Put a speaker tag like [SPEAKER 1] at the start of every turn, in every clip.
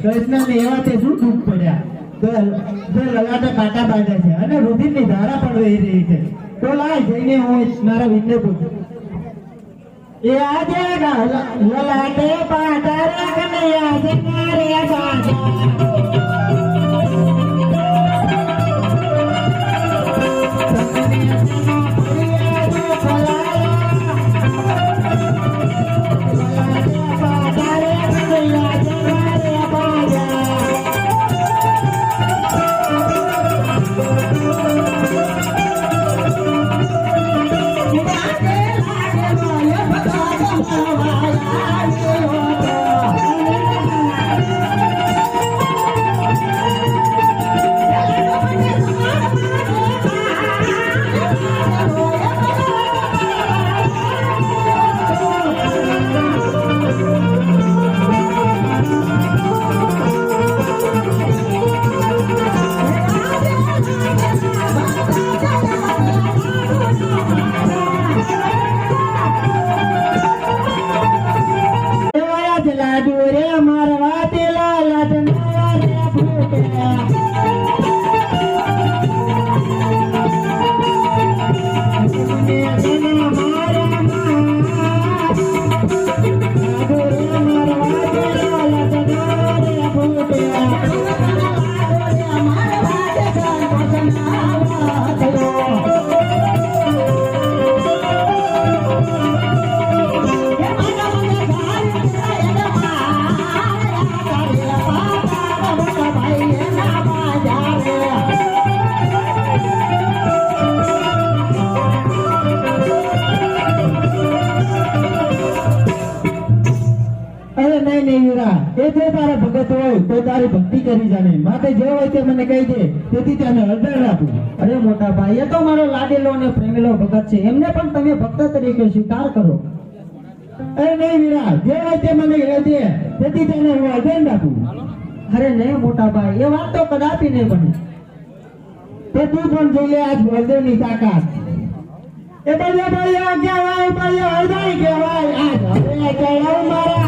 [SPEAKER 1] કૃષ્ણને એવા તે શું દુઃખ પડ્યા તો લલાટે કાંટા બાંધ્યા છે અને રુધિરની ધારા પણ વહી રહી છે. તો લાય જઈને હું મારા વિનને પૂછું. એ આજે લલાટે પાટા રે કનૈયા છે મારે ભગત હોય તો તારી ભક્તિ કરી જાણે માટે જે હોય તે મને કહી દે તેથી તેને હળદર આપું.
[SPEAKER 2] અરે મોટા ભાઈ એ તો મારો લાડેલો અને પ્રેમેલો ભગત છે એમને પણ તમે ભક્ત તરીકે સ્વીકાર કરો.
[SPEAKER 1] અરે નહીં વીરા જે હોય તે મને કહી દે તેથી તેને હું હળદર આપું.
[SPEAKER 2] અરે નહીં મોટા ભાઈ એ વાત તો કદાપી નહીં બને.
[SPEAKER 1] તો તું પણ જોઈ લે આજ હળદરની તાકાત. એ બધા ભાઈઓ કહેવાય ભાઈઓ હળદર કહેવાય આજ હવે ચડાવ મારા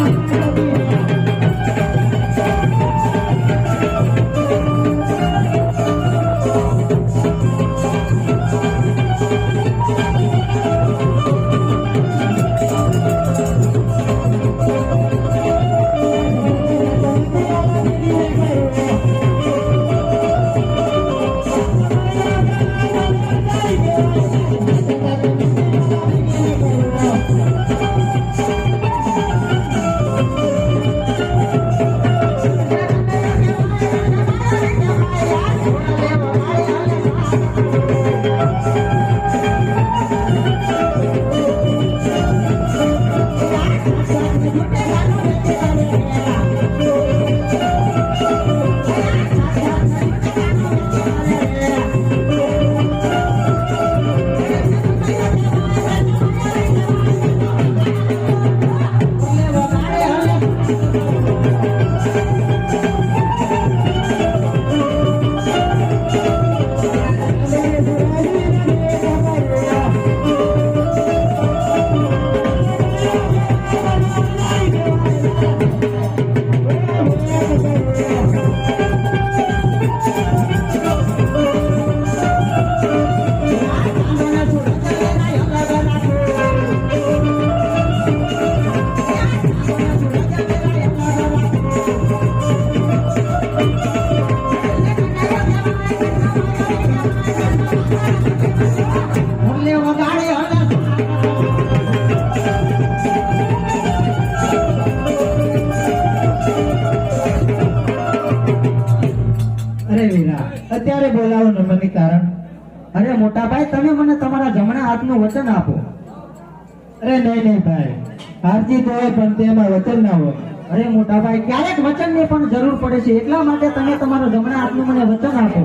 [SPEAKER 1] અત્યારે બોલાવો નમનની કારણ.
[SPEAKER 2] અરે મોટા ભાઈ તમે મને તમારા જમણા હાથનું વચન આપો.
[SPEAKER 1] અરે નહીં ભાઈ હારજી તો હોય પણ તેમાં વચન ના હોય.
[SPEAKER 2] અરે મોટા ભાઈ ક્યારેક વચનની પણ જરૂર પડે છે એટલા માટે તમે તમારા જમણા હાથનું મને વચન આપો.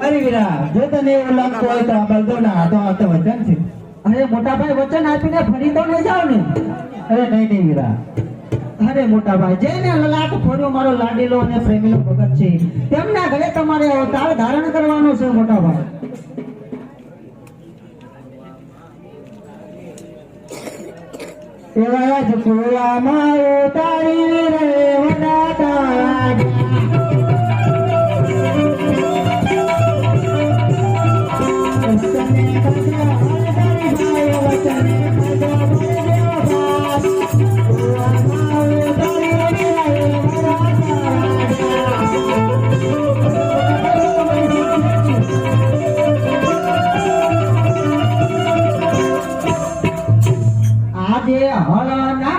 [SPEAKER 1] અરે વીરા જો તને એવું લાગતું હોય તો આ બળદોના હાથો હાથે વચન છે.
[SPEAKER 2] અરે મોટા ભાઈ વચન આપીને ફરી તો નહીં જાવ ને.
[SPEAKER 1] અરે નહીં વીરા.
[SPEAKER 2] અરે મોટા ભાઈ જેને લલાટ ફર્યો મારો લાડીલો અને પ્રેમીલો ભગત છે તેમના ઘરે તમારે અવતાર ધારણ કરવાનો છે મોટા ભાઈ.
[SPEAKER 1] એવા જ ખોલામાં ઉતારી રે વડાતા
[SPEAKER 2] આજે હળના